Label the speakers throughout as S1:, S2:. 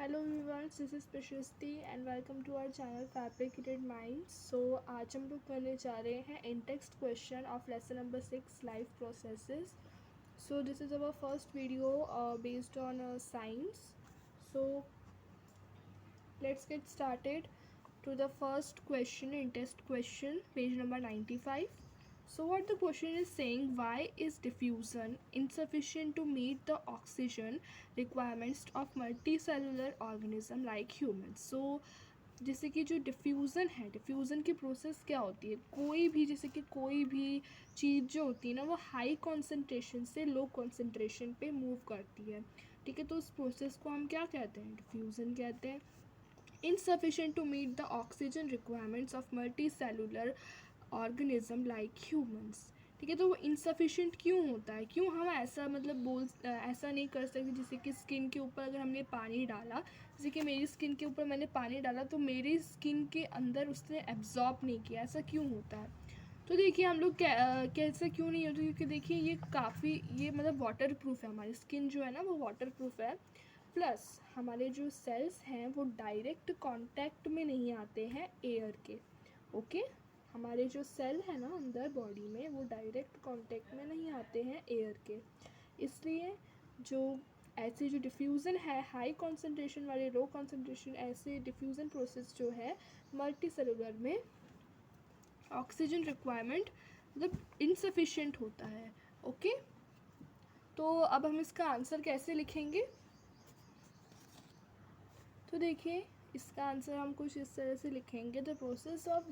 S1: Hello viewers, this is Prashasti and welcome to our channel fabricated minds. आज हम लोग करने जा रहे हैं in text question of lesson number 6 life processes. This is our first video based on science. So let's get started to the first question in test question, page number 95. So what the question is saying, why is diffusion insufficient to meet the oxygen requirements of multicellular organism like humans? So जैसे कि जो diffusion है, diffusion की process क्या होती है, कोई भी जैसे कि कोई भी चीज़ जो होती है ना, वो हाई कॉन्सेंट्रेशन से लो कॉन्सेंट्रेशन पे मूव करती है। ठीक है, तो उस प्रोसेस को हम क्या कहते हैं? डिफ्यूज़न कहते हैं। insufficient to meet the oxygen requirements of multicellular organism like humans। ठीक है, तो वो insufficient क्यों होता है? क्यों हम ऐसा ऐसा नहीं कर सकते? जैसे कि स्किन के ऊपर अगर हमने पानी डाला, जैसे कि मेरी स्किन के ऊपर मैंने पानी डाला तो मेरी स्किन के अंदर उसने एब्जॉर्ब नहीं किया, ऐसा क्यों होता है? तो देखिए हम लोग कैसा क्यों नहीं होता, क्योंकि देखिए ये वाटर प्रूफ है, हमारी स्किन जो है ना वो वाटर प्रूफ है। प्लस हमारे जो सेल्स हैं वो डायरेक्ट कांटेक्ट में नहीं आते हैं एयर के। ओके, हमारे जो सेल है ना अंदर बॉडी में वो डायरेक्ट कांटेक्ट में नहीं आते हैं एयर के। इसलिए जो ऐसे जो डिफ्यूज़न है हाई कॉन्सेंट्रेशन वाले लो कॉन्सेंट्रेशन ऐसे डिफ्यूज़न प्रोसेस जो है मल्टी सेलुलर में ऑक्सीजन रिक्वायरमेंट इनसफिशिएंट होता है। ओके, तो अब हम इसका आंसर कैसे लिखेंगे? तो देखिए इसका आंसर हम कुछ इस तरह से लिखेंगे, the process of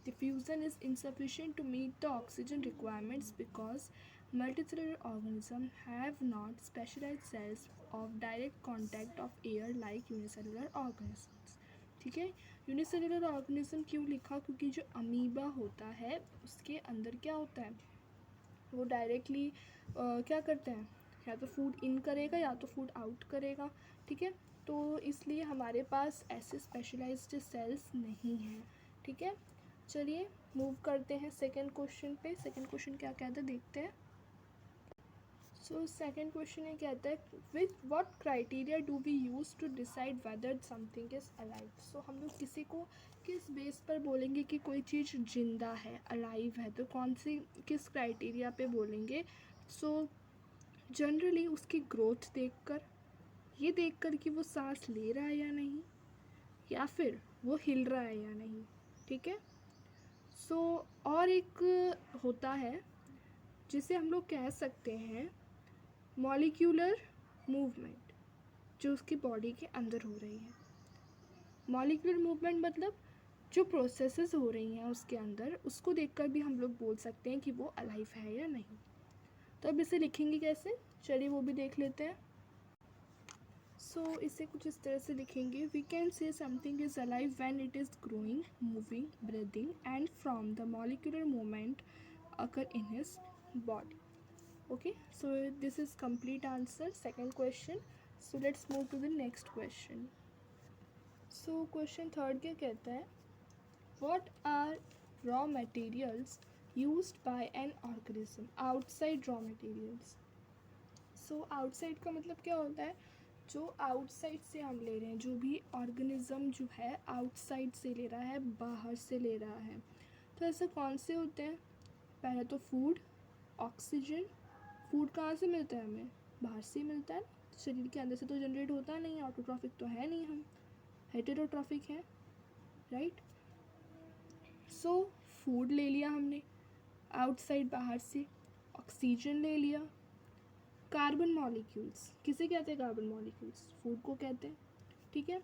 S1: diffusion is insufficient to meet the oxygen requirements because multicellular organisms have not specialized cells of direct contact of air like unicellular organisms। ठीक है, यूनिसेलुलर ऑर्गेनिज्म क्यों लिखा? क्योंकि जो अमीबा होता है उसके अंदर क्या होता है, वो डायरेक्टली क्या करते हैं, या तो फूड इन करेगा या तो फूड आउट करेगा। ठीक है, तो इसलिए हमारे पास ऐसे स्पेशलाइज्ड सेल्स नहीं हैं। ठीक है, चलिए मूव करते हैं सेकंड क्वेश्चन पे। सेकंड क्वेश्चन क्या कहता है देखते हैं। सेकंड क्वेश्चन ये कहता है, with what criteria do we use to decide whether something is alive. हम लोग किसी को किस बेस पर बोलेंगे कि कोई चीज़ जिंदा है, अलाइव है, तो कौन सी किस क्राइटेरिया पे बोलेंगे? जनरली उसकी ग्रोथ देखकर, ये देखकर कि वो सांस ले रहा है या नहीं, या फिर वो हिल रहा है या नहीं। ठीक है, और एक होता है जिसे हम लोग कह सकते हैं मॉलिक्यूलर मूवमेंट, जो उसकी बॉडी के अंदर हो रही है। मॉलिक्यूलर मूवमेंट मतलब जो प्रोसेसेस हो रही हैं उसके अंदर, उसको देखकर भी हम लोग बोल सकते हैं कि वो अलाइव है या नहीं। तो अब इसे लिखेंगे कैसे, चलिए वो भी देख लेते हैं। इसे कुछ इस तरह से लिखेंगे, we can say something is alive when it is growing, moving, breathing and from the molecular movement occur in his body. Okay, so this is complete answer second question. Let's move to the next question. Question third क्या कहता है, what are raw materials used by an organism outside raw materials? outside का मतलब क्या होता है, जो outside से हम ले रहे हैं, जो भी ऑर्गेनिज्म जो है आउटसाइड से ले रहा है, बाहर से ले रहा है। तो ऐसे कौन से होते हैं? पहले तो फूड, ऑक्सीजन। फूड कहाँ से मिलता है हमें? बाहर से ही मिलता है, शरीर के अंदर से तो जनरेट होता नहीं, ऑटोट्रॉफिक तो है नहीं, हम हेटेरोट्रॉफिक है, राइट। फूड ले लिया हमने आउटसाइड बाहर से, ऑक्सीजन ले लिया, कार्बन मॉलिक्यूल्स, किसे कहते हैं कार्बन मॉलिक्यूल्स? फूड को कहते हैं। ठीक है,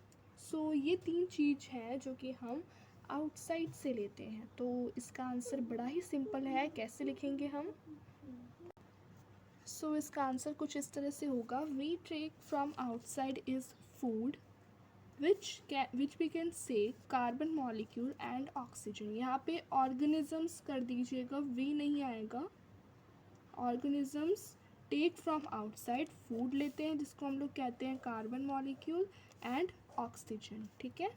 S1: ये तीन चीज़ है जो कि हम आउटसाइड से लेते हैं। तो इसका आंसर बड़ा ही सिंपल है, कैसे लिखेंगे हम? इसका आंसर कुछ इस तरह से होगा, we take from outside is food which we can say carbon molecule and oxygen. यहाँ पे ऑर्गेनिजम्स कर दीजिएगा, वी नहीं आएगा। Organisms take from outside, food लेते हैं जिसको हम लोग कहते हैं कार्बन मॉलिक्यूल एंड ऑक्सीजन। ठीक है,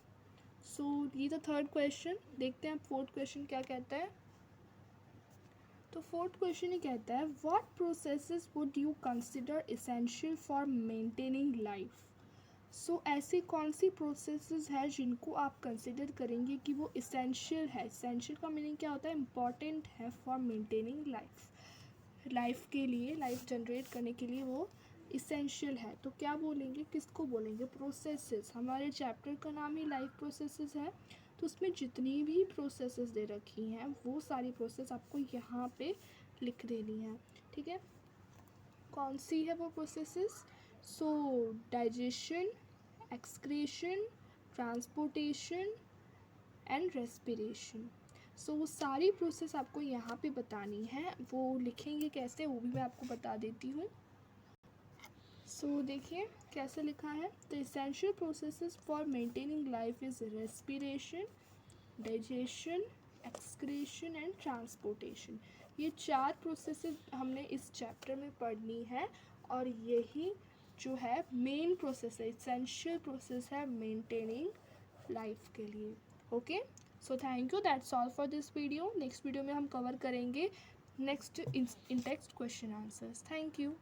S1: ये था थर्ड क्वेश्चन। देखते हैं फोर्थ क्वेश्चन क्या कहता है। तो फोर्थ क्वेश्चन ये कहता है, what processes would you consider essential for maintaining life? So ऐसी कौन सी प्रोसेसेस है जिनको आप कंसिडर करेंगे कि वो इसेंशियल है। इसेंशियल का मीनिंग क्या होता है, इम्पॉर्टेंट है फॉर मेंटेनिंग लाइफ के लिए, लाइफ जनरेट करने के लिए वो इसेंशियल है। तो क्या बोलेंगे, किसको बोलेंगे, प्रोसेसेस। हमारे चैप्टर का नाम ही लाइफ प्रोसेसेस है, तो उसमें जितनी भी प्रोसेसेस दे रखी हैं वो सारी प्रोसेस आपको यहाँ पे लिख देनी है, ठीक है। कौन सी है वो processes, so digestion, excretion, transportation and respiration. So वो सारी प्रोसेस आपको यहाँ पे बतानी है। वो लिखेंगे कैसे वो भी मैं आपको बता देती हूँ। सो देखिए कैसे लिखा है, the essential processes for maintaining life is respiration, digestion, excretion and transportation. ये 4 प्रोसेसेस हमने इस चैप्टर में पढ़नी है और यही जो है मेन प्रोसेस है, इसेंशियल प्रोसेस है मेंटेनिंग लाइफ के लिए। Okay, so thank you, that's all for this video. Next video में हम कवर करेंगे next in text question answers. Thank you.